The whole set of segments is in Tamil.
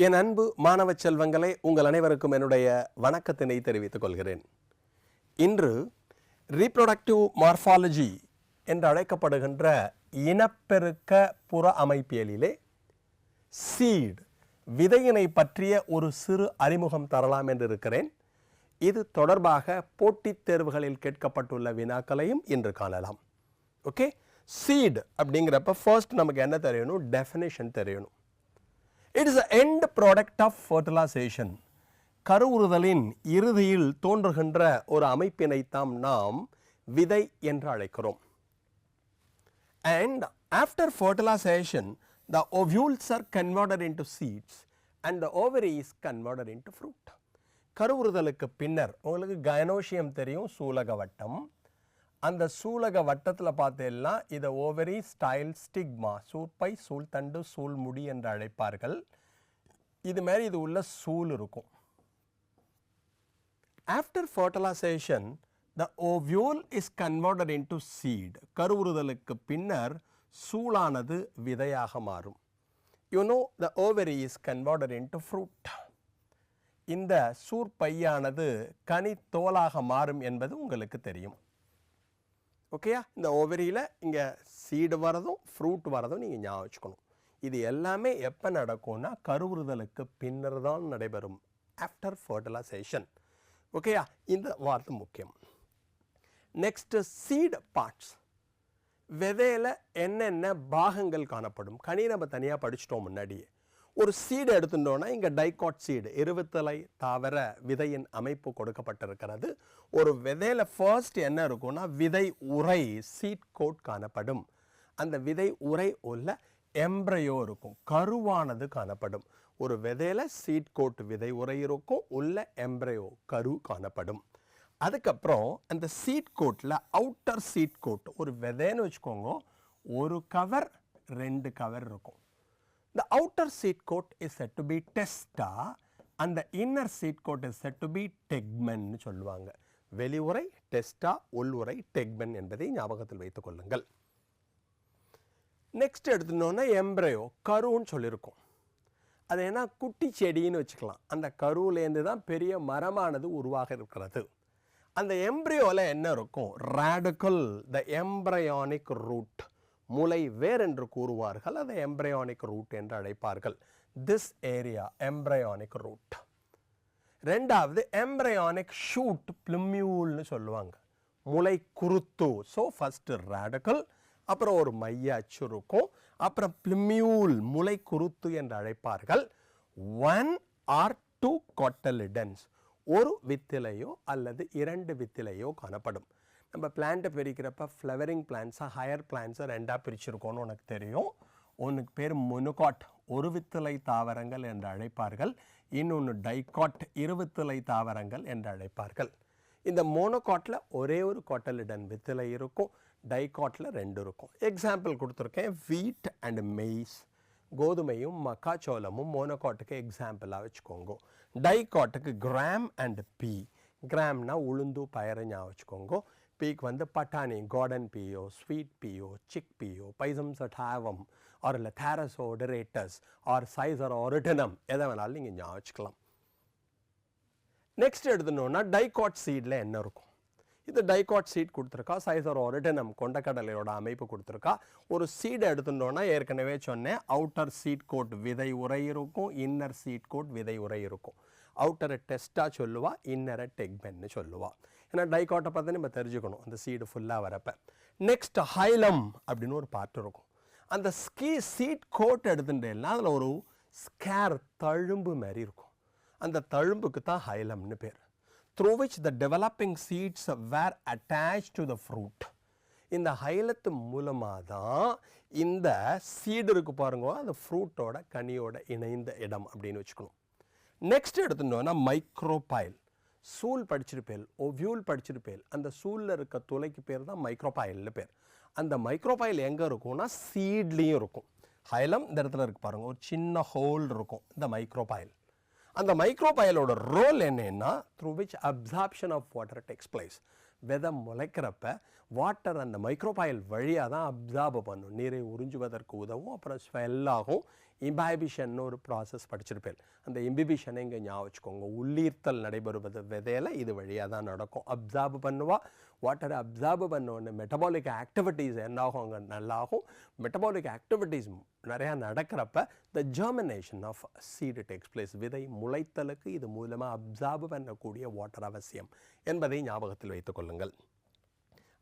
என் அன்பு மாணவ செல்வங்களே, உங்கள் அனைவருக்கும் என்னுடைய வணக்கத்தினை தெரிவித்துக் கொள்கிறேன். இன்று ரீப்ரொடக்டிவ் மார்ஃபாலஜி என்று அழைக்கப்படுகின்ற இனப்பெருக்க புற அமைப்பியலிலே சீட் விதையினை பற்றிய ஒரு சிறு அறிமுகம் தரலாம் என்று இருக்கிறேன். இது தொடர்பாக போட்டித் தேர்வுகளில் கேட்கப்பட்டுள்ள வினாக்களையும் இன்று காணலாம். ஓகே, சீட் அப்படிங்கிறப்ப ஃபர்ஸ்ட் நமக்கு என்ன தெரியணும்? டெஃபினேஷன் தெரியணும். It is the end product of fertilization. கருவுறுதலின் இறுதியில் தோன்றுகின்ற ஒரு அமைப்பினைத்தாம் நாம் விதை என்று அழைக்கிறோம். And after fertilization, the ovules are converted into seeds and the ovary is converted into fruit. கருவுறுதலுக்கு பின்னர் உங்களுக்கு கைனோசியம் தெரியும், சூலக வட்டம். அந்த சூலக வட்டத்தில் பார்த்தேன்னா இதை ஓவரி, ஸ்டைல், ஸ்டிக்மா, சூப்பை, சூழ் தண்டு, சூழ் முடி என்று அழைப்பார்கள். இது மாதிரி இது உள்ள சூல் இருக்கும். After fertilisation the ovule is converted into seed. கருவுறுதலுக்கு பின்னர் சூளானது விதையாக மாறும். You know the ovary is converted into fruit. இந்த சூற்பையானது கனித்தோலாக மாறும் என்பது உங்களுக்கு தெரியும். ஓகேயா? இந்த ஓவரியில் இங்கே சீடு வரதும் ஃப்ரூட் வரதும் நீங்கள் ஞாபகம் வச்சுக்கணும். இது எல்லாமே எப்போ நடக்கும்னா கருவுறுதலுக்கு பின்னர் தான் நடைபெறும். After fertilisation. ஓகேயா? இந்த வார்த்தை முக்கியம். Next, seed parts. விதையில் என்னென்ன பாகங்கள் காணப்படும்? கனி நம்ம தனியாக படிச்சிட்டோம் முன்னாடியே. ஒரு சீடு எடுத்துட்டோன்னா இங்கே டைகாட் சீடு, இருபத்தலை தாவர விதையின் அமைப்பு கொடுக்கப்பட்டிருக்கிறது. ஒரு விதையில் ஃபர்ஸ்ட் என்ன இருக்கும்னா விதை உறை, சீட் கோட் காணப்படும். அந்த விதை உறை உள்ள எம்ப்ரையோ இருக்கும், கருவானது காணப்படும். ஒரு விதையில் சீட் கோட் விதை உறை இருக்கும், உள்ள எம்ப்ரையோ கரு காணப்படும். அதுக்கப்புறம் அந்த சீட் கோட்டில் அவுட்டர் சீட் கோட், ஒரு விதைன்னு வச்சுக்கோங்க, ஒரு கவர் 2 கவர் இருக்கும். The outer seed coat is said to be testa and the inner seed coat is said to be tegmen னு சொல்லுவாங்க. வெளியுறை டெஸ்டா, உள்உறை டெக்மென் என்பதை ஞாபகத்தில் வைத்துக் கொள்ளுங்கள். நெக்ஸ்ட் எடுத்துனோன்னா எம்ப்ரையோ, கருன்னு சொல்லியிருக்கோம். அது என்ன, குட்டி செடின்னு வச்சுக்கலாம். அந்த கருவிலேருந்து தான் பெரிய மரமானது உருவாக இருக்கிறது. அந்த எம்ப்ரியோவில் என்ன இருக்கும்? ரேடிக்கல், த எம்ப்ரையானிக் ரூட், முளை வேர் என்று கூறுவார்கள். அதை எம்ப்ரையானிக் ரூட் என்று அழைப்பார்கள். This area embryonic root. ரெண்டாவது எம்ப்ரையானிக் ஷூட், பிளிமியூல்னு சொல்லுவாங்க, முளை குருத்து. ஸோ ஃபர்ஸ்ட் ரேடிக்கல், அப்புறம் ஒரு மைய அச்சு இருக்கும், அப்புறம் பிளிமியூல், முளை குருத்து என்று அழைப்பார்கள். 1 or 2 cotyledons, ஒரு வித்திலையோ அல்லது 2 வித்திலையோ காணப்படும். நம்ம பிளான்ட்டை பிரிக்கிறப்ப ஃப்ளவரிங் பிளான்ட்ஸாக ஹையர் பிளான்ட்ஸை 2ஆக பிரிச்சிருக்கோன்னு உனக்கு தெரியும். ஒன்றுக்கு பேர் மொனோகாட், ஒரு வித்திலை தாவரங்கள் என்று அழைப்பார்கள். இன்னொன்று டைகாட், இருவித்திலை தாவரங்கள் என்று அழைப்பார்கள். இந்த மோனோகாட்டில் ஒரே ஒரு கோட்டலிடன் வித்திலை இருக்கும், டைகாட்டில் 2 இருக்கும். எக்ஸாம்பிள் கொடுத்துருக்கேன், வீட் அண்ட் மெய்ஸ், கோதுமையும் மக்காச்சோளமும் மோனோகாட்டுக்கு எக்ஸாம்பிளாக வச்சுக்கோங்க. டைகாட்டுக்கு கிராம் அண்ட் பீ, கிராம்னா உளுந்து பயிரை ஞாபகம் வச்சுக்கோங்க. பீக்கு வந்து பட்டாணி, garden பீயோ, sweet பீயோ, sick பீயோ, Pisum சட்டாவம், R இல்லை தேரஸோ டெரேட்டஸ் ஆர் சைசர் ஆரிட்டனம், எதை வேணாலும் நீங்கள் ஞாபகம் வச்சுக்கலாம். நெக்ஸ்ட் எடுத்துனோன்னா டைகாட் சீடில் என்ன இருக்கும்? இது டைகாட் சீட் கொடுத்துருக்கா, சைசர் ஆரிட்டனம் கொண்டக்கடலையோட அமைப்பு கொடுத்துருக்கா. ஒரு சீடை எடுத்துட்டோன்னா ஏற்கனவே சொன்னேன், அவுட்டர் சீட் கோட் விதை உரை இருக்கும், இன்னர் சீட் கோட் விதை உரை இருக்கும். அவுட்டரை டெஸ்டா சொல்லுவா, இன்னரை டெக்மென்னு சொல்லுவா. ஏன்னா டைகாட்டை பார்த்து நம்ம தெரிஞ்சுக்கணும் அந்த சீடு ஃபுல்லாக வரப்ப. நெக்ஸ்ட் ஹைலம் அப்படின்னு ஒரு பார்ட் இருக்கும். அந்த சீட் கோட் எடுத்துட்டேன்னா அதில் ஒரு ஸ்கேர், தழும்பு மாதிரி இருக்கும். அந்த தழும்புக்கு தான் ஹைலம்னு பேர். through which the developing seeds were attached to the fruit. இந்த ஹைலத்து மூலமாக தான் இந்த சீடு இருக்கு பாருங்க, அந்த ஃப்ரூட்டோட கனியோட இணைந்த இடம் அப்படின்னு வச்சுக்கணும். நெக்ஸ்ட் எடுத்துட்டோன்னா மைக்ரோபைல், சூல் படிச்சிருப்பேல், ஓவ்யூல் படிச்சிருப்பேல். அந்த சூலில் இருக்க துளைக்கு பேர் தான் மைக்ரோபைல்னு பேர். அந்த மைக்ரோபைல் எங்கே இருக்கும்னா சீட்லேயும் இருக்கும். ஹைலம் இந்த இடத்துல இருக்கு பாருங்க, ஒரு சின்ன ஹோல் இருக்கும் இந்த மைக்ரோபைல். அந்த மைக்ரோபைலோட ரோல் என்னன்னா, through which absorption of water takes place. விதை முளைக்கிறப்ப வாட்டர் அந்த மைக்ரோபாயில் வழியாக தான் அப்சார்ப் பண்ணும், நீரை உறிஞ்சுவதற்கு உதவும். அப்புறம் ஸ்வெல் ஆகும். இம்பாபிஷன் ஒரு ப்ராசஸ் படிச்சிருப்பேன். அந்த இம்பிபிஷனை இங்கே ஞாபகம் வச்சுக்கோங்க. உள்ளீர்த்தல் நடைபெறுவது விதையில் இது வழியாக தான் நடக்கும். அப்சார்ப் பண்ணுவா, வாட்டரை அப்சார்ப் பண்ணோன்னு மெட்டபாலிக் ஆக்டிவிட்டீஸ் என்னாகும், அங்கே நல்லாகும். மெட்டபாலிக் ஆக்டிவிட்டீஸ் நிறையா நடக்கிறப்ப the germination of seed takes place. விதை முளைத்தலுக்கு இது மூலமாக அப்சார்ப் பண்ணக்கூடிய வாட்டர் அவசியம் என்பதை ஞாபகத்தில் வைத்துக் கொள்ளுங்கள்.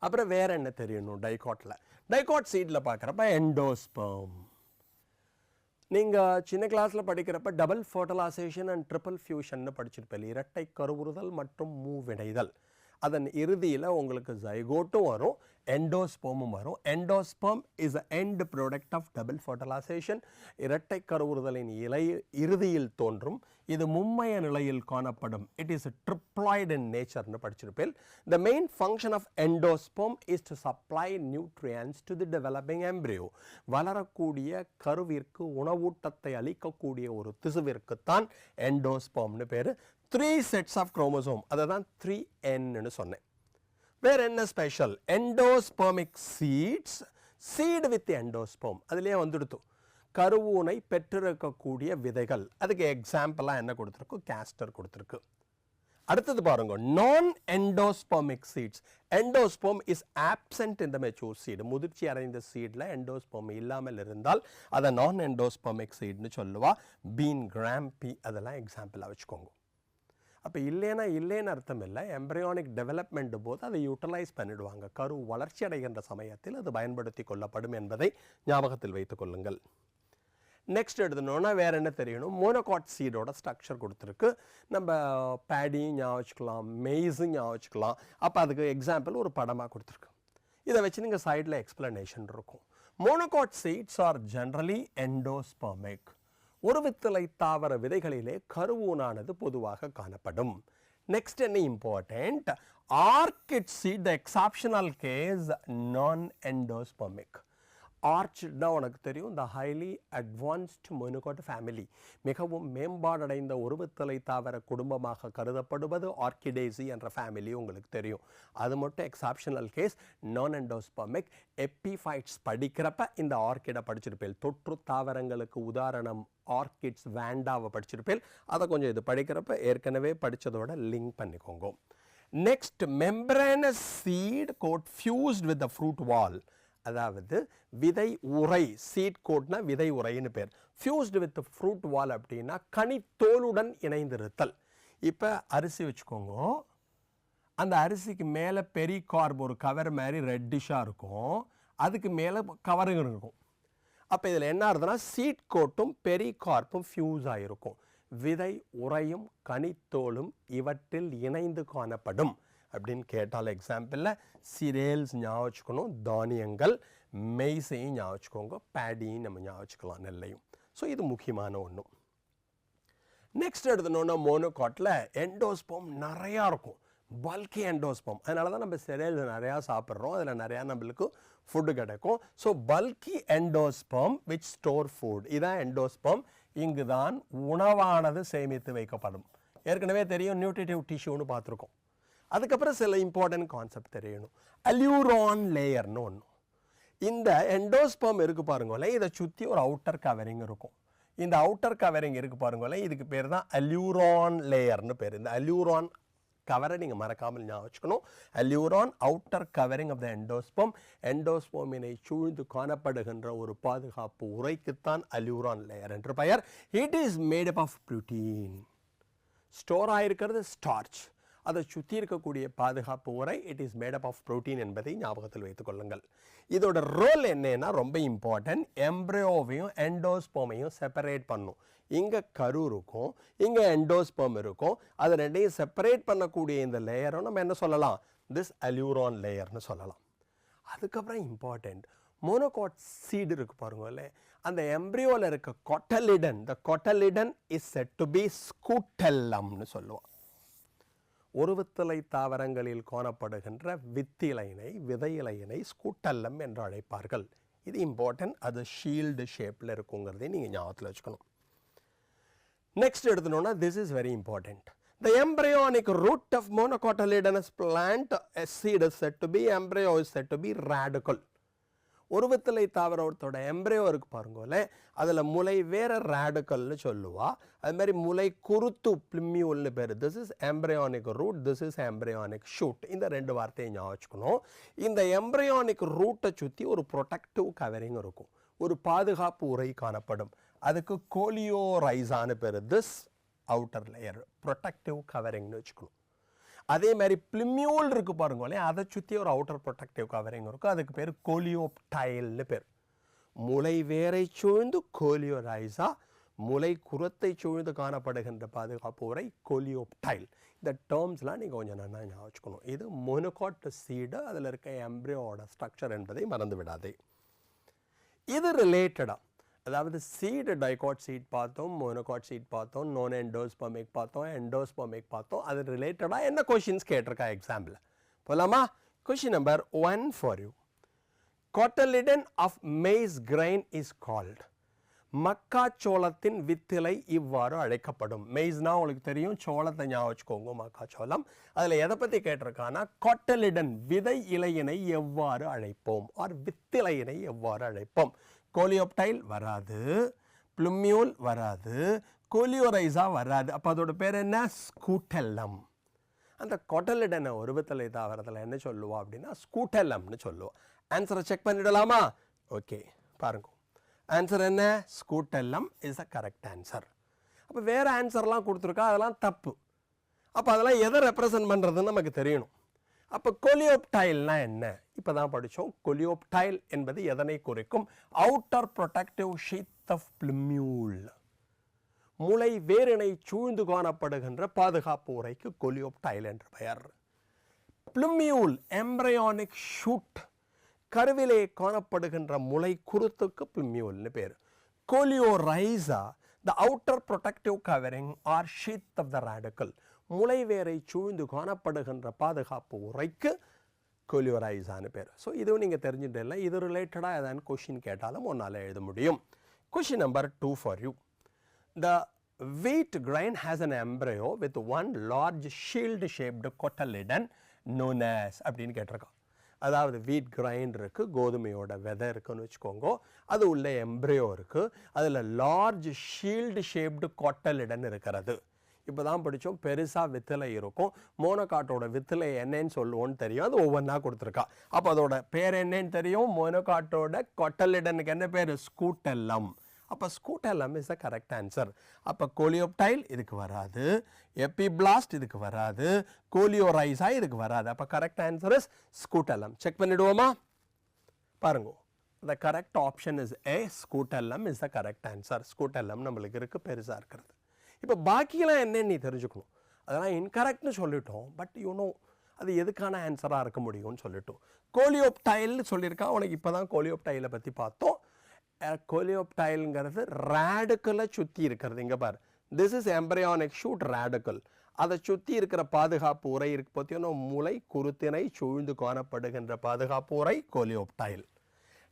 அப்புறம் வேறு என்ன தெரியணும் டைகாட்டில்? டைகாட் சீடில் பார்க்குறப்ப எண்டோஸ்பெர்ம். நீங்கள் சின்ன கிளாஸில் படிக்கிறப்ப டபுள் ஃபர்டிலைசேஷன் அண்ட் ட்ரிபிள் ஃபியூஷன்னு படிச்சிருப்பேன். இரட்டை கருவுறுதல் மற்றும் மூவிணைதல். அதன் இறுதியில் உங்களுக்கு ஜைகோட்டும் வரும், எண்டோஸ்பெர்மும் வரும். Endosperm is a end product of double fertilisation. இரட்டை கருவுறுதலின் இறுதியில் தோன்றும். இது மும்மைய நிலையில் காணப்படும். இட் இஸ் ட்ரிப்ளாய்டு இன் நேச்சர்னு படிச்சிருப்பேன். The main function of endosperm is to supply nutrients to the developing embryo. வளரக்கூடிய கருவிற்கு உணவூட்டத்தை அளிக்கக்கூடிய ஒரு திசுவிற்குத்தான் எண்டோஸ்பெர்ம்னு பேர். 3 sets of chromosome, அதை தான் 3N சொன்னேன். வேறு என்ன special? Endospermic seeds, seed with endosperm அதுலேயே வந்துடுத்து. கருவூனை பெற்றிருக்கக்கூடிய விதைகள். அதுக்கு எக்ஸாம்பிளாக என்ன கொடுத்துருக்கு? கேஸ்டர் கொடுத்துருக்கு. அடுத்தது பாருங்க, non endospermic seeds. Endosperm is absent in the mature seed. முதிர்ச்சி அடைந்த சீடில் எண்டோஸ்பெர்ம் இல்லாமல் இருந்தால் அதை நான் எண்டோஸ்பெர்மிக் சீட்னு சொல்லுவா. பீன், கிராம், பீ அதெல்லாம் எக்ஸாம்பிளாக வச்சுக்கோங்க. அப்போ இல்லைன்னு அர்த்தம் இல்லை. எம்ப்ரியானிக் டெவலப்மெண்ட் போது அதை யூட்டிலைஸ் பண்ணிடுவாங்க. கரு வளர்ச்சி அடைகின்ற சமயத்தில் அது பயன்படுத்தி கொள்ளப்படும் என்பதை ஞாபகத்தில் வைத்துக் கொள்ளுங்கள். நெக்ஸ்ட் எடுத்துனோன்னா வேறு என்ன தெரியணும்? மோனோகாட் சீடோட ஸ்ட்ரக்சர் கொடுத்துருக்கு. நம்ம பேடியும் ஞாபகம் வச்சுக்கலாம், மெய்ஸும் ஞாபகம் வச்சுக்கலாம். அப்போ அதுக்கு எக்ஸாம்பிள் ஒரு படமாக கொடுத்துருக்கு. இதை வச்சு நீங்கள் சைடில் எக்ஸ்பிளனேஷன் இருக்கும். Monocot seeds are generally endospermic. ஒரு வித்தலை தாவர விதைகளிலே கருவூனானது பொதுவாக காணப்படும். நெக்ஸ்ட் என்ன important? Orchid seed, the exceptional case non endospermic. ஆர்ச்சிட்னா உனக்கு தெரியும், the highly advanced monocot family. மிகவும் மேம்பாடடைந்த ஒரு வித்தலை தாவர குடும்பமாக கருதப்படுவது ஆர்கிடேசி என்ற ஃபேமிலி உங்களுக்கு தெரியும். அது மட்டும் எக்ஸப்ஷனல் கேஸ் நான் எண்டோஸ்பெர்மிக். எப்பிஃபைட்ஸ் படிக்கிறப்ப இந்த ஆர்கிடை படிச்சிருப்பேன். தொற்று தாவரங்களுக்கு உதாரணம் ஆர்கிட்ஸ், வேண்டாவை படிச்சிருப்பேன். அதை கொஞ்சம் இது படிக்கிறப்ப ஏற்கனவே படித்ததோட லிங்க் பண்ணிக்கோங்க. Next, membranous seed coat fused with the fruit wall. அதாவது விதை உரை, சீட் கோட்னா விதை உரைன்னு பேர். ஃபியூஸ்டு வித் ஃப்ரூட் வால் அப்படின்னா கனித்தோலுடன் இணைந்திருத்தல். இப்போ அரிசி வச்சுக்கோங்க, அந்த அரிசிக்கு மேலே பெரிய கார்ப் ஒரு கவர் மாதிரி ரெட்டிஷாக இருக்கும், அதுக்கு மேலே கவருங்க இருக்கும். அப்போ இதில் என்ன ஆகுதுன்னா சீட் கோட்டும் பெரிய கார்ப்பும் ஃபியூஸ் ஆகிருக்கும். விதை உரையும் கனித்தோலும் இவற்றில் இணைந்து காணப்படும் அப்படின்னு கேட்டால் எக்ஸாம்பிளில் சிரேல்ஸ் ஞாபகம் வச்சுக்கணும், தானியங்கள். மெய்ஸையும் ஞாபகம் வச்சுக்கோங்க, பேடியும் நம்ம ஞாபகம் வச்சுக்கலாம், நெல்லையும். ஸோ இது முக்கியமான ஒன்று. நெக்ஸ்ட் எடுத்துனோன்னா மோனோகாட்டில் எண்டோஸ்பெர்ம் நிறையா இருக்கும், பல்கி எண்டோஸ்பெர்ம். அதனால தான் நம்ம சிரேல்ஸ் நிறையா சாப்பிட்றோம், அதில் நிறையா நம்மளுக்கு ஃபுட்டு கிடைக்கும். So bulky endosperm which store food, இதான் எண்டோஸ்பெர்ம். இங்கு தான் உணவானது சேமித்து வைக்கப்படும். ஏற்கனவே தெரியும் நியூட்ரிட்டிவ் டிஷ்யூன்னு பார்த்துருக்கோம். அதுக்கப்புறம் சில இம்பார்ட்டன்ட் கான்செப்ட் தெரியணும். அல்யூரான் லேயர்னு ஒன்று. இந்த எண்டோஸ்பெர்ம் இருக்குது பாருங்களேன், இதை சுற்றி ஒரு அவுட்டர் கவரிங் இருக்கும். இந்த அவுட்டர் கவரிங் இருக்குது பாருங்களேன், இதுக்கு பேர் தான் அல்யூரான் லேயர்னு பேர். இந்த அல்யூரான் கவரை நீங்கள் மறக்காமல் ஞாபகம் வச்சுக்கணும். Aleurone outer covering of the endosperm. எண்டோஸ்பெர்மினை சூழ்ந்து காணப்படுகின்ற ஒரு பாதுகாப்பு உரைக்குத்தான் அல்யூரான் லேயர் என்று பெயர். It is made up of protein. Store ஆகிருக்கிறது ஸ்டார்ச். அதை சுற்றி இருக்கக்கூடிய பாதுகாப்பு உரை it is made up of protein என்பதை ஞாபகத்தில் வைத்துக் கொள்ளுங்கள். இதோட ரோல் என்னன்னா ரொம்ப இம்பார்ட்டன்ட். எம்ப்ரியோவையும் எண்டோஸ்பெர்மையும் செப்பரேட் பண்ணும். இங்கே கரு இருக்கும், இங்கே எண்டோஸ்பெர்ம் இருக்கும். அது ரெண்டையும் செப்பரேட் பண்ணக்கூடிய இந்த லேயரும் நம்ம என்ன சொல்லலாம்? திஸ் அல்யூரான் லேயர்னு சொல்லலாம். அதுக்கப்புறம் இம்பார்ட்டன்ட், மோனோகாட் சீடு இருக்கு பாருங்களே, அந்த எம்ப்ரியோவில் இருக்க கொட்டலிடன், த கொட்டலிடன் இஸ் செட் டு பி ஸ்கூட்டெல்லம்னு சொல்லுவோம். ஒரு வித்தலை தாவரங்களில் காணப்படுகின்ற வித்திலைனை, விதையிலைனை ஸ்கூட்டல்லம் என்று அழைப்பார்கள். இது இம்பார்ட்டன்ட். அது ஷீல்டு ஷேப்பில் இருக்குங்கிறதை நீங்கள் ஞாபகத்தில் வச்சுக்கணும். நெக்ஸ்ட் எடுத்துனோன்னா this is very important. The embryonic root of monocotyledonous plant seed is said to be, embryo is said to be radical. ஒரு வித்தலை தாவரத்தோட எம்ப்ரியோ இருக்கு பாருங்களே, அதில் முளை வேற ரேடிக்கல்னு சொல்லுவா. அது மாதிரி முளை குருத்து பிளிமியூல்னு பேர். This is embryonic root, this is embryonic shoot. இந்த ரெண்டு வார்த்தையை ஞாபகம் வச்சுக்கணும். இந்த எம்ப்ரியானிக் ரூட்டை சுற்றி ஒரு ப்ரொடெக்டிவ் கவரிங் இருக்கும், ஒரு பாதுகாப்பு உரை காணப்படும். அதுக்கு கோலியோரைசான்னு பேர். திஸ் அவுட்டர் லேயர் ப்ரொடெக்டிவ் கவரிங்னு வச்சுக்கணும். அதே மாதிரி பிளிமியூல் இருக்கு பாருங்களே, அதை சுற்றி ஒரு அவுட்டர் ப்ரொடெக்டிவ் கவரிங் இருக்கும். அதுக்கு பேர் கோலியோப்டைல்னு பேர். முளை வேரை சூழ்ந்து கோலியோரைசா, முளை குரத்தை சூழ்ந்து காணப்படுகின்ற பாதுகாப்பு உரை கோலியோப்டைல். இந்த டேர்ம்ஸ்லாம் நீங்கள் கொஞ்சம் நல்லா ஞாபகம் வச்சுக்கணும். இது மோனோகாட் சீடு, அதில் இருக்க எம்ப்ரியோட ஸ்ட்ரக்சர் என்பதை மறந்து விடாதே. இது ரிலேட்டடாக, அதாவது சீடு டைகாட் சீட் பார்த்தோம், மோனோகாட் சீட் பார்த்தோம், நான் எண்டோஸ்பர்மிக் பார்த்தோம், எண்டோஸ்பர்மிக் பார்த்தோம். அது ரிலேட்டடாக என்ன கொஷின்ஸ் கேட்டிருக்கா எக்ஸாம்பிள் போலாமா? Question number 1 for you. cotyledon of maize grain is called. மக்காச்சோளத்தின் வித்திலை இவ்வாறு அழைக்கப்படும். மெய்ஸ்னா உங்களுக்கு தெரியும், சோளத்தை ஞாபகம் வச்சுக்கோங்க, மக்காச்சோளம். அதில் எதை பற்றி கேட்டிருக்கான்னா கொட்டலிடன், விதை இலையினை எவ்வாறு அழைப்போம், ஆர் வித்திலையினை எவ்வாறு அழைப்போம். கோலியோப்டைல் வராது, பிளுமியூல் வராது, கோலியோரைசா வராது. அப்போ அதோட பேர் என்ன? ஸ்கூட்டெல்லம். அந்த கொட்டலிடனை ஒரு வித்தலை தாவரத்தில் என்ன சொல்லுவோம் அப்படின்னா ஸ்கூட்டெல்லம்னு சொல்லுவோம். ஆன்சரை செக் பண்ணிடலாமா? ஓகே, பாருங்க. ஆன்சர் என்ன? ஸ்கூட்டெல்லம் இஸ் அ கரெக்ட் ஆன்சர். அப்போ வேறு ஆன்சர்லாம் கொடுத்துருக்கா, அதெல்லாம் தப்பு. அப்போ அதெல்லாம் எதை ரெப்ரசன்ட் பண்ணுறதுன்னு நமக்கு தெரியணும். அப்போ கோலியோப்டைல்னா என்ன? இப்போ தான் படித்தோம். கோலியோப்டைல் என்பது எதனை குறிக்கும்? அவுட்டர் ப்ரொடெக்டிவ் ஷீத் ஆஃப் பிளிமியூல், முளை வேரினை சூழ்ந்து காணப்படுகின்ற பாதுகாப்பு உரைக்கு கோலியோப்டைல் என்று பெயர். பிளிமியூல் எம்ப்ரியானிக் ஷூட், கருவிலே காணப்படுகின்ற முளை குருத்துக்கு பிளிமியூல்னு பேர். Coleorhiza the outer protective covering or sheath of the radicle, முளை வேரை சூழ்ந்து காணப்படுகின்ற பாதுகாப்பு உரைக்கு கோலியோரைசான்னு பேர். ஸோ இதுவும் நீங்கள் தெரிஞ்சுட்டு, இது ரிலேட்டடாக ஏதாவது கொஷின் கேட்டாலும் ஒன்றால் எழுத முடியும். Question number 2 for you. The wheat grain has an embryo with one large shield shaped cotyledon known as அப்படின்னு கேட்டிருக்கோம். அதாவது வீட் கிரைன் இருக்குது, கோதுமையோட விதை இருக்குன்னு வச்சுக்கோங்க. அது உள்ள எம்ப்ரியோ இருக்குது, அதில் லார்ஜ் ஷீல்டு ஷேப்டு கொட்டலிடன் இருக்கிறது. இப்போ தான் படித்தோம், பெருசாக வித்திலை இருக்கும். மோனோகாட்டோட வித்திலை என்னன்னு சொல்லுவோன்னு தெரியும், அது ஒவ்வொன்றா கொடுத்துருக்கா. அப்போ அதோட பேர் என்னன்னு தெரியும். மோனோகாட்டோட கொட்டலிடனுக்கு என்ன பேர்? ஸ்கூட்டெல்லம். அப்போ scutellum is the correct answer. அப்போ கோலியோப்டைல் இதுக்கு வராது, எபிபிளாஸ்ட் இதுக்கு வராது, கோலியோரைசா இதுக்கு வராது. அப்போ correct answer is scutellum. Check பண்ணிடுவோமா? பாருங்க, the correct option is A. Scutellum is the correct answer. Scutellum நம்மளுக்கு இருக்குது, பெருசாக இருக்கிறது. இப்போ பாக்கியெல்லாம் என்னன்னு நீ தெரிஞ்சுக்கணும். அதெல்லாம் இன்கரெக்ட்னு சொல்லிட்டோம், பட் யூனோ அது எதுக்கான ஆன்சராக இருக்க முடியும்னு சொல்லிட்டோம். கோலியோப்டைல்னு சொல்லியிருக்கா. உனக்கு இப்போ தான் கோலியோப்டைலை பற்றி பார்த்தோம். கோலியோப்டைல்ங்கிறது ரேடிக்கலை சுற்றி இருக்கிறது. இங்கே பாரு, this is embryonic shoot radical. அதை சுற்றி இருக்கிற பாதுகாப்பு உரை இருக்கு பார்த்தீங்கன்னா, முளை குருத்தினை சூழ்ந்து காணப்படுகின்ற பாதுகாப்பு உரை கோலியோப்டைல்.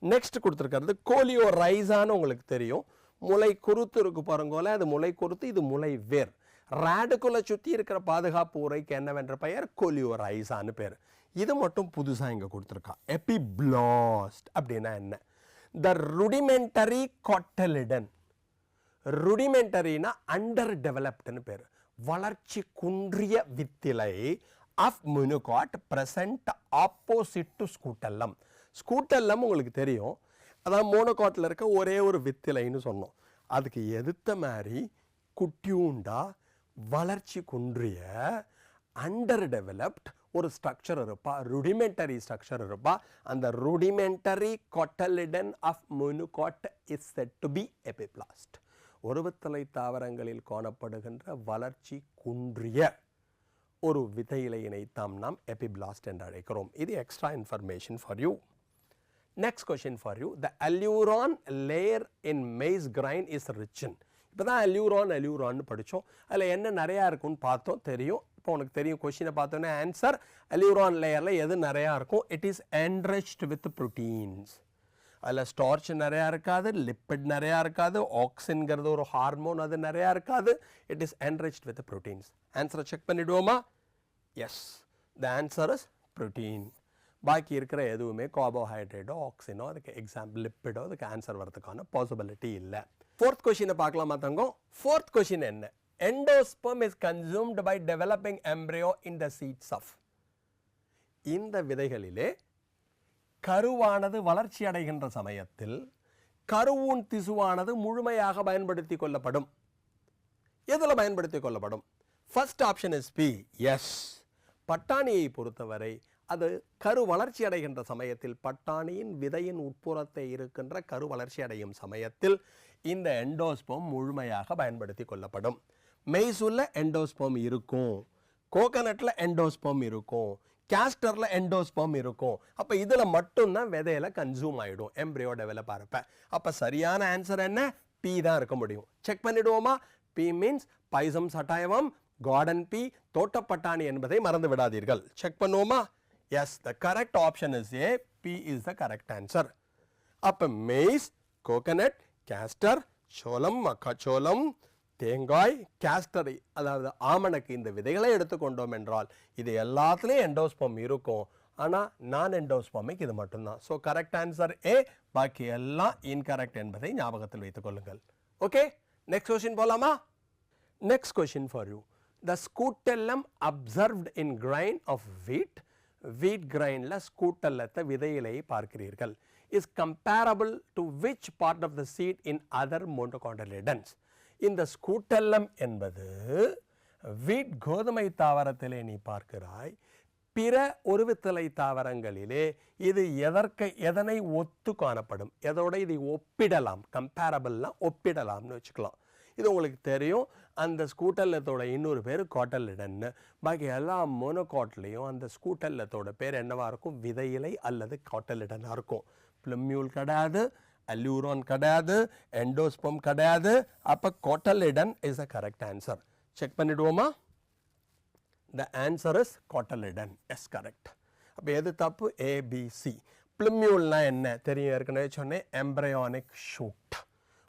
நெக்ஸ்ட் கொடுத்துருக்கிறது கோலியோரைசான்னு உங்களுக்கு தெரியும். முளை குருத்து இருக்கு பாருங்கோல, அது முளை குருத்து, இது முளை வேர். ரேடிக்கலை சுற்றி இருக்கிற பாதுகாப்பு உரைக்கு என்னவென்ற பெயர் கோலியோரைசான்னு பேர். இது மட்டும் புதுசாக இங்கே கொடுத்துருக்கா. எபிபிளாஸ்ட் அப்படின்னா என்ன? The rudimentary cotyledon. rudimentary-னா அண்டர் டெவலப்டுன்னு பேர். வளர்ச்சி குன்றிய வித்திலை of monocot present opposite to scutellum. Scutellum உங்களுக்கு தெரியும், அதான் மோனோகாட்டில் இருக்க ஒரே ஒரு வித்திலைன்னு சொன்னோம். அதுக்கு எதிர்த்த மாதிரி குட்டியூண்டா வளர்ச்சி குன்றிய அண்டர் டெவலப்ட் ஒரு ஸ்ட்ரக்சர் இருப்பா, ருடிமெண்டரி ஸ்ட்ரக்சர் இருப்பா. அந்த rudimentary cotyledon of monocot is said to be epiblast. ஒருவித்தலை தாவரங்களில் காணப்படுகின்ற வளர்ச்சி குன்றிய ஒரு விதையிலையினை தாம் நாம் எபிபிளாஸ்ட் என்று அழைக்கிறோம். இது extra information for you. Next question for you. The aleurone layer in maize grain is rich in. இப்போ தான் அல்யூரான்னு படித்தோம். அதில் என்ன நிறையா இருக்குன்னு பார்த்தோம், தெரியும். இப்போ உனக்கு தெரியும், கொஷினை பார்த்தோன்னே ஆன்சர். அல்யூரான் லேயரில் எது நிறையா இருக்கும்? It is enriched with proteins. அதில் ஸ்டார்ச் நிறையா இருக்காது, லிப்பிட் நிறையா இருக்காது, ஆக்சின்கிறது ஒரு ஹார்மோன் அது நிறையா இருக்காது. It is enriched with proteins. ஆன்சரை செக் பண்ணிவிடுவோமா? Yes, the answer is protein. பாக்கி இருக்கிற எதுவுமே கார்போஹைட்ரேட்டோ ஆக்சினோ அதுக்கு எக்ஸாம்பிள் லிப்பிடோ அதுக்கு ஆன்சர் வரதுக்கான பாசிபிலிட்டி இல்லை. ஃபோர்த் கொஷினை பார்க்கலாமா தங்கம்? ஃபோர்த் கொஷின் என்ன? Endosperm is consumed by developing embryo in the seeds of. இந்த விதைகளிலே கருவானது வளர்ச்சி அடைகின்ற சமயத்தில் கருவூன் திசுவானது முழுமையாக பயன்படுத்தி கொள்ளப்படும். எதில் பயன்படுத்தி கொள்ளப்படும்? First option is B, yes. பட்டாணியை பொறுத்தவரை அது கரு வளர்ச்சி அடைகின்ற சமயத்தில் பட்டாணியின் விதையின் உட்புறத்தை இருக்கின்ற கரு வளர்ச்சி அடையும் சமயத்தில் இந்த எண்டோஸ்பெர்ம் முழுமையாக பயன்படுத்தி கொள்ளப்படும். மெய்சூல்ல எண்டோஸ்பெர்ம் இருக்கும், கோகனட்ல எண்டோஸ்பெர்ம் இருக்கும், கேஸ்டர்ல எண்டோஸ்பெர்ம் இருக்கும். அப்போ இதில் மட்டும்தான் விதையில கன்சூம் ஆகிடும் எம்ப்ரியோ டெவலப் ஆகிறப்ப. அப்போ சரியான ஆன்சர் என்ன? பி தான் இருக்க முடியும். செக் பண்ணிடுவோமா? B means pisum sativum, garden pea, தோட்டப்பட்டாணி என்பதை மறந்து விடாதீர்கள். செக் பண்ணுவோமா? Yes, the correct option is A. B is the correct answer. அப்போ மெய்ஸ், கோகனட், கேஸ்டர், சோளம், மக்காச்சோளம், தேங்காய், கேஸ்டரை அதாவது ஆமணக்கு இந்த விதைகளை எடுத்துக்கொண்டோம் என்றால் இது எல்லாத்துலேயும் எண்டோஸ்பெர்ம் இருக்கும். ஆனால் நான் எண்டோஸ்பெர்மிக் இது மட்டும்தான். ஸோ கரெக்ட் ஆன்சர் ஏ, பாக்கி எல்லாம் இன்கரெக்ட் என்பதை ஞாபகத்தில் வைத்துக் கொள்ளுங்கள். ஓகே, நெக்ஸ்ட் கொஸ்டின் போகலாமா? Next question for you. The scutellum observed in grain of wheat. Wheat கிரைனில் ஸ்கூட்டெல்லத்தை விதையிலே பார்க்கிறீர்கள். Is comparable to which part of the seed in other monocotyledons. இந்த ஸ்கூட்டெல்லம் என்பது வீட் கோதுமை தாவரத்திலே நீ பார்க்கிறாய். பிற ஒருவித்தலை தாவரங்களிலே இது எதனை ஒத்து காணப்படும்? எதோட இதை ஒப்பிடலாம்? கம்பேரபிள்லாம் ஒப்பிடலாம்னு வச்சுக்கலாம். இது உங்களுக்கு தெரியும். அந்த ஸ்கூட்டெல்லத்தோட இன்னொரு பேர் காட்டலிடன்னு. பாக்கி எல்லா மோனோகாட்லேயும் அந்த ஸ்கூட்டெல்லத்தோட பேர் என்னவா இருக்கும்? விதையிலை அல்லது காட்டலிடனாக இருக்கும். பிளம்யூல் கிடையாது, அல்யூரான் கிடையாது, எண்டோஸ்பெர்ம் கிடையாது. அப்போ cotyledon is a correct answer. Check பண்ணிடுவோமா? The answer is cotyledon. Yes, correct. அப்போ எது தப்பு? ஏபிசி. பிளம்யூல்னா என்ன தெரியும், ஏற்கனவே சொன்னேன். எம்ப்ரையானிக் ஷூட்,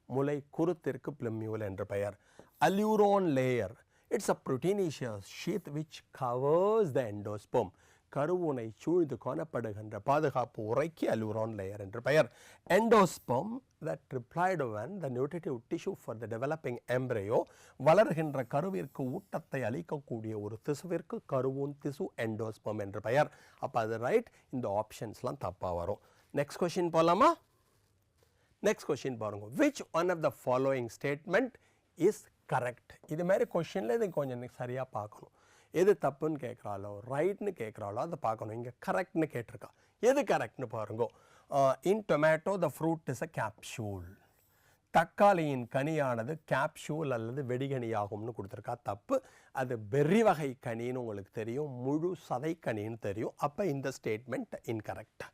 முளை குருத்திற்கு பிளம்யூல் என்று பெயர். Aleurone layer, it's a proteinaceous sheath which covers the endosperm. கருவுனை சூழ்ந்து காணப்படுகின்ற பாதுகாப்பு உரைக்கு அல்யூரான் லேயர் என்று பெயர். Endosperm that replied when the nutritive tissue for the developing embryo. வளர்கின்ற கருவிற்கு ஊட்டத்தை அளிக்கக்கூடிய ஒரு திசுவிற்கு கருவூன் திசு எண்டோஸ்பெர்ம் என்று பெயர். அப்போ அது ரைட். இந்த ஆப்ஷன்ஸ்லாம் தப்பாக வரும். நெக்ஸ்ட் கொஸ்டின் போகலாமா? நெக்ஸ்ட் கொஸ்டின் பாருங்க. Which one of the following statement is correct? இது மாதிரி கொஸ்டினில் இது கொஞ்சம் சரியாக பார்க்கணும். எது தப்புன்னு கேட்குறாளோ ரைட்னு கேட்குறாளோ அதை பார்க்கணும். இங்கே கரெக்ட்னு கேட்டிருக்கா. எது கரெக்ட்னு பாருங்க. In tomato the fruit is a capsule. தக்காளியின் கனியானது கேப்சூல் அல்லது வெடிகனியாகும்னு கொடுத்துருக்கா. தப்பு. அது பெர்ரி வகை கனின்னு உங்களுக்கு தெரியும், முழு சதை கனின்னு தெரியும். அப்போ இந்த statement incorrect.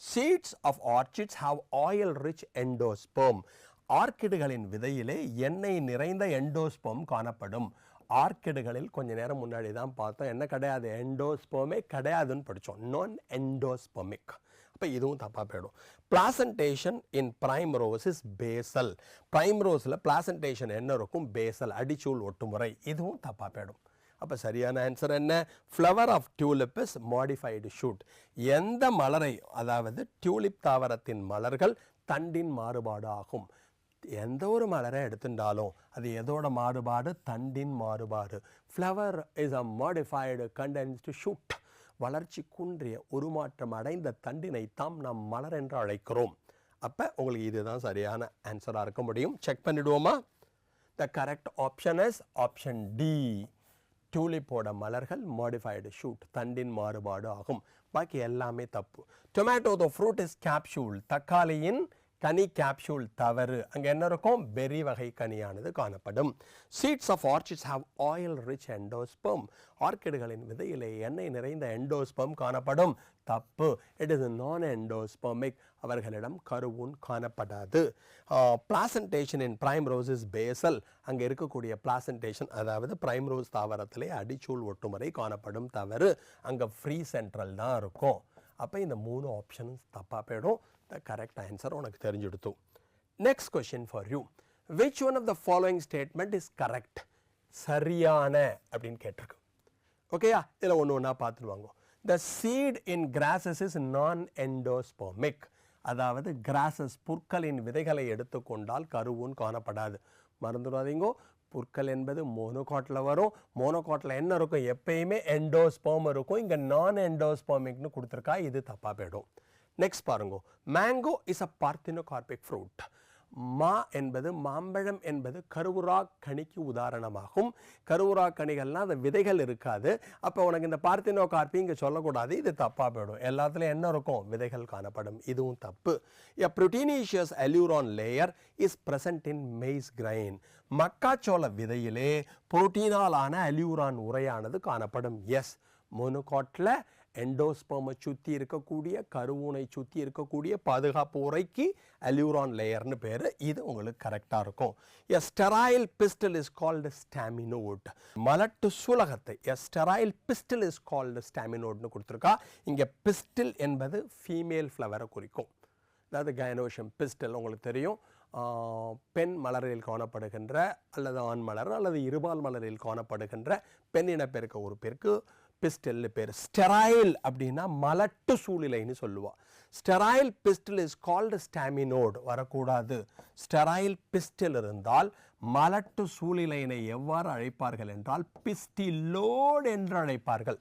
Seeds of orchids have oil rich endosperm. ஆர்க்கிடுகளின் விதையிலே எண்ணெய் நிறைந்த எண்டோஸ்பெர்ம் காணப்படும். ஆர்க்கிடுகளில் கொஞ்ச நேரம் முன்னாடி தான் பார்த்தோம், என்ன கிடையாது? எண்டோஸ்பெர்மே கிடையாதுன்னு படித்தோம். நான் எண்டோஸ்பெர்மிக். அப்போ இதுவும் தப்பாக போயிடும். Placentation in primrose is basal. பிரைம் ரோஸில் பிளாசன்டேஷன் என்ன இருக்கும்? பேசல், அடிச்சூல் ஒட்டுமுறை. இதுவும் தப்பாக போயிடும். அப்போ சரியான ஆன்சர் என்ன? Flower of tulip is modified shoot. எந்த மலரை, அதாவது டியூலிப் தாவரத்தின் மலர்கள் தண்டின் மாறுபாடு ஆகும். எந்த ஒரு மலரை எடுத்துட்டாலும் அது எதோட மாறுபாடு? தண்டின் மாறுபாடு. Flower is a modified condensed shoot. வளர்ச்சி குன்றிய உருமாற்றம் அடைந்த தண்டினை தாம் நாம் மலர் என்று அழைக்கிறோம். அப்போ உங்களுக்கு இதுதான் சரியான ஆன்சராக இருக்க முடியும். செக் பண்ணிடுவோமா? The correct option is option D. டியூலிப்போட மலர்கள் மாடிஃபைடு ஷூட், தண்டின் மாறுபாடு ஆகும். பாக்கி எல்லாமே தப்பு. Tomato the fruit is capsule. தக்காளியின் கனி கேப்சூல் தவறு. அங்கே என்ன இருக்கும்? பெர்ரி வகை கனியானது காணப்படும். Seeds of orchids have oil rich endosperm. ஆர்க்கிடுகளின் விதையிலே எண்ணெய் நிறைந்த எண்டோஸ்பெர்ம் காணப்படும். தப்பு. It is non endospermic. அவர்களிடம் கருவூன் காணப்படாது. Placentation in primrose is basal. அங்கே இருக்கக்கூடிய பிளாசன்டேஷன் அதாவது பிரைம் ரோஸ் தாவரத்திலே அடிச்சூல் ஒட்டுமுறை காணப்படும். தவறு. அங்கே ஃப்ரீ சென்ட்ரல் தான் இருக்கும். அப்போ இந்த 3 ஆப்ஷன்ஸ் தப்பாக போயிடும். the correct answer உனக்கு தெரிஞ்சிடுத்து. Next question for you. Which one of the following statement is correct? சரியான அப்படின்னு கேட்டிருக்கு. ஓகேயா, இதில் ஒன்று ஒன்றா பார்த்துட்டு வாங்க. The seed in grasses is non-endospermic. அதாவது grasses புற்களின் விதைகளை எடுத்துக்கொண்டால் கருவூன் காணப்படாது. மறந்துடாதீங்கோ, புற்கள் என்பது மோனோகாட்டில் வரும். மோனோகாட்டில் என்ன இருக்கும், எப்பயுமே எண்டோஸ்பெர்ம் இருக்கும். இங்கே நான் எண்டோஸ்பெர்மிக்னு கொடுத்துருக்கா, இது தப்பாக போயிடும். நெக்ஸ்ட் பாருங்க, மேங்கோ இஸ் அ பார்த்தினோகார்பிக் ஃப்ரூட். மா என்பது, மாம்பழம் என்பது கருவுரா கனிக்கு உதாரணமாகும். கருவுரா கனிகள்லாம் அந்த விதைகள் இருக்காது. அப்போ உனக்கு இந்த பார்த்தினோகார்பி இங்கே சொல்லக்கூடாது, இது தப்பாக போயிடும். எல்லாத்துலேயும் என்ன இருக்கும், விதைகள் காணப்படும், இதுவும் தப்பு. A proteinaceous alluron layer is present in maize grain. மக்காச்சோள விதையிலே புரோட்டீனாலான அல்யூரான் உரையானது காணப்படும். எஸ், மோனோகாட்டில் எண்டோஸ்பெர்மை சுற்றி இருக்கக்கூடிய, கருவூனை சுற்றி இருக்கக்கூடிய பாதுகாப்பு உரைக்கு அல்யூரான் லேயர்னு பேர். இது உங்களுக்கு கரெக்டாக இருக்கும். A sterile pistil is called staminode. மலட்டு சூலகத்தை a sterile pistil is called ஸ்டாமினோட்னு கொடுத்துருக்கா. இங்கே பிஸ்டில் என்பது ஃபீமேல் ஃப்ளவரை குறிக்கும். அதாவது கைனோஷியம் பிஸ்டல் உங்களுக்கு தெரியும், பெண் மலரில் காணப்படுகின்ற அல்லது ஆண் மலர் அல்லது இருபால் மலரில் காணப்படுகின்ற பெண் இனப்பெருக்க உறுப்பிற்கு பிஸ்டல்னு பேர். ஸ்டெராயில் அப்படின்னா மலட்டு சூழ்நிலைன்னு சொல்லுவா. ஸ்டெராயில் பிஸ்டல் இஸ் கால்டு ஸ்டாமினோட் வரக்கூடாது. ஸ்டெராயில் பிஸ்டல் இருந்தால் மலட்டு சூழ்நிலையினை எவ்வாறு அழைப்பார்கள் என்றால் பிஸ்டிலோட் என்று அழைப்பார்கள்.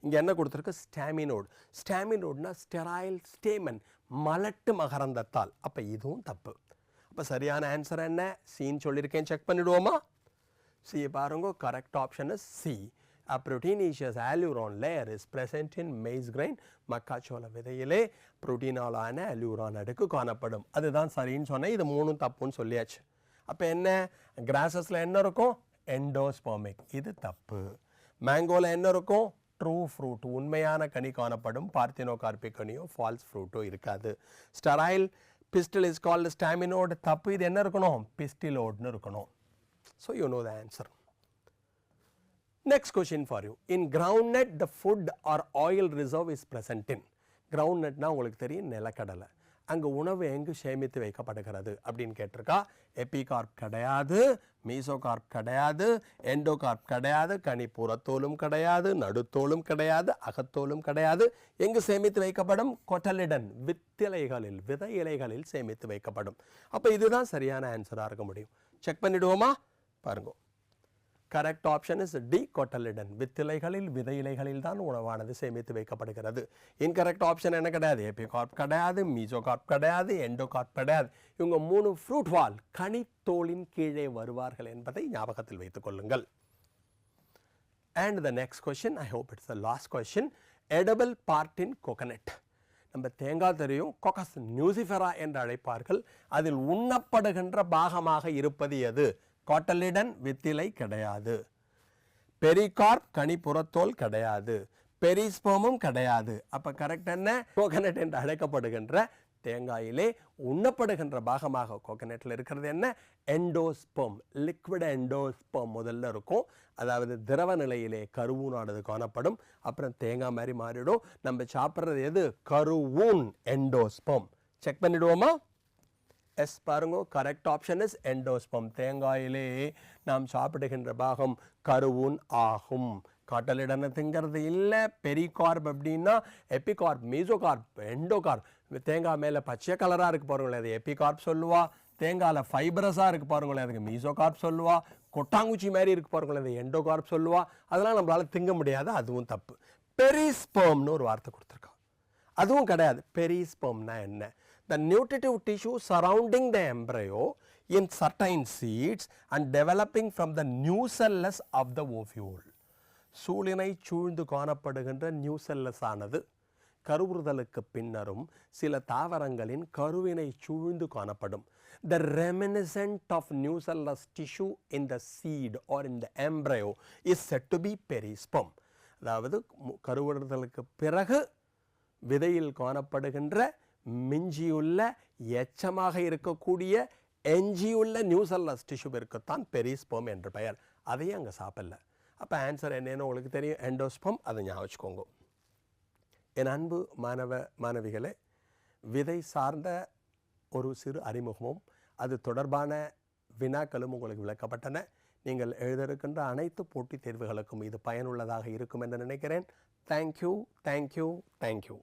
இங்கே என்ன கொடுத்துருக்கு, ஸ்டாமினோட். ஸ்டாமினோட்னா ஸ்டெராயில் ஸ்டேமன், மலட்டு மகரந்தத்தால். அப்போ இதுவும் தப்பு. அப்போ சரியான ஆன்சர் என்ன, சின்னு சொல்லியிருக்கேன், செக் பண்ணிடுவோமா? சி பாருங்க, correct option is C. A proteinaceous alluron layer is present in maize grain. மக்காச்சோள விதையிலே புரோட்டீனாலான அல்யூரான் அடுக்கு காணப்படும். அதுதான் சரின்னு சொன்னேன். இது மூணும் தப்புன்னு சொல்லியாச்சு. அப்போ என்ன, கிராசஸில் என்ன இருக்கும், எண்டோஸ்பெர்மிக், இது தப்பு. மேங்கோவில் என்ன இருக்கும், ட்ரூ ஃப்ரூட், உண்மையான கனி காணப்படும். பார்த்தினோகார்பிக் கனியோ ஃபால்ஸ் ஃப்ரூட்டோ இருக்காது. ஸ்டெராயில் பிஸ்டில் இஸ் கால்டு ஸ்டாமினோட், தப்பு. இது என்ன இருக்கணும், பிஸ்டிலோட்னு இருக்கணும். So you know the answer. Next question for you. In groundnut, the food or oil reserve is present in. Groundnutனா உங்களுக்கு தெரியும், நிலக்கடலை. அங்கே உணவு எங்கு சேமித்து வைக்கப்படுகிறது அப்படின்னு கேட்டிருக்கா. எபிகார்ப் கிடையாது, மீசோகார்ப் கிடையாது, எண்டோகார்ப் கிடையாது, கனி புறத்தோலும் கிடையாது, நடுத்தோலும் கிடையாது, அகத்தோலும் கிடையாது. எங்கு சேமித்து வைக்கப்படும், கொட்டலிடன், வித்திலைகளில், விதை இலைகளில் சேமித்து வைக்கப்படும். அப்போ இதுதான் சரியான ஆன்சராக இருக்க முடியும். செக் பண்ணிடுவோமா? பாருங்க, கரெக்ட் ஆப்ஷன் இஸ் டி, கொட்டலிடன். வித்திலைகளில், விதை இலைகளில் தான் உணவானது சேமித்து வைக்கப்படுகிறது. இன்கரெக்ட் ஆப்ஷன் என்ன கிடையாது, எபிகார்ப் கிடையாது, மீசோகார்ப் கிடையாது, எண்டோகார்ப் கிடையாது. இவங்க மூணு ஃப்ரூட் வால், கனித்தோலின் கீழே வருவார்கள் என்பதை ஞாபகத்தில் வைத்துக் கொள்ளுங்கள். And the next question, I hope it's the last question. Edible part in coconut. நம்ம தேங்காய் தெரியும், கொக்கஸ் நியூசிஃபெரா என்று அழைப்பார்கள். அதில் உண்ணப்படுகின்ற பாகமாக இருப்பது எது? காட்டலிடன், வித்திலை கிடையாது. பெரிகார்ப், கனிப்புறத்தோல் கிடையாது. பெரிஸ்போமும் கிடையாது. அப்போ கரெக்ட் என்ன, கோகனட் என்று அழைக்கப்படுகின்ற தேங்காயிலே உண்ணப்படுகின்ற பாகமாக கோகனட்டில் இருக்கிறது என்ன, எண்டோஸ்பெர்ம், லிக்விட் எண்டோஸ்பெர்ம் முதல்ல இருக்கும். அதாவது திரவ நிலையிலே கருவூனானது காணப்படும். அப்புறம் தேங்காய் மாதிரி மாறிடும். நம்ம சாப்பிட்றது எது, கருவூன், எண்டோஸ்பெர்ம். செக் பண்ணிடுவோமா? எஸ் பாருங்க, கரெக்ட் ஆப்ஷன் இஸ் எண்டோஸ்பெர்ம். தேங்காயிலே நாம் சாப்பிடுகின்ற பாகம் கருவூன் ஆகும். காட்டலிடனை திங்கிறது இல்லை. பெரிகார்ப் அப்படின்னா எபிகார்ப், மீசோகார்ப், எண்டோகார்ப். தேங்காய் மேலே பச்சை கலராக இருக்கு பாருங்களேன், அது எபிகார்ப் சொல்லுவா. தேங்காயில் ஃபைபரஸாக இருக்கு பாருங்களேன், அதுக்கு மீசோகார்ப் சொல்லுவா. கொட்டாங்குச்சி மாதிரி இருக்கு பாருங்களேன், அது எண்டோகார்ப் சொல்லுவா. அதெல்லாம் நம்மளால் திங்க முடியாது, அதுவும் தப்பு. பெரிஸ்பெர்ம்னு ஒரு வார்த்தை கொடுத்துருக்கோம், அதுவும் கிடையாது. பெரிஸ்பெர்ம்னா என்ன? The nutritive tissue surrounding the embryo in certain seeds and developing from the nucellus of the ovule. சூழினை சூழ்ந்து காணப்படுகின்ற நியூசெல்லஸ் ஆனது கருவுறுதலுக்கு பின்னரும் சில தாவரங்களின் கருவினை சூழ்ந்து காணப்படும். The reminiscent of nucellus tissue in the seed or in the embryo is said to be perisperm. அதாவது கருவுறுதலுக்கு பிறகு விதையில் காணப்படுகின்ற மிஞ்சியுள்ள எச்சமாக இருக்கக்கூடிய எஞ்சியுள்ள நியூசெல்லஸ் டிஷ்யூவிற்குத்தான் பெரிஸ்பெர்ம் என்று பெயர். அதையும் அங்கே சாப்பிடல. அப்போ ஆன்சர் என்னன்னு உங்களுக்கு தெரியும், எண்டோஸ்பெர்ம். அதை ஞாபகம் வச்சுக்கோங்க. என் அன்பு மாணவிகளே, விதை சார்ந்த ஒரு சிறு அறிமுகமும் அது தொடர்பான வினாக்களும் உங்களுக்கு விளக்கப்பட்டன. நீங்கள் எழுதியிருக்கின்ற அனைத்து போட்டித் தேர்வுகளுக்கும் இது பயனுள்ளதாக இருக்கும் என்று நினைக்கிறேன். தேங்க்யூ.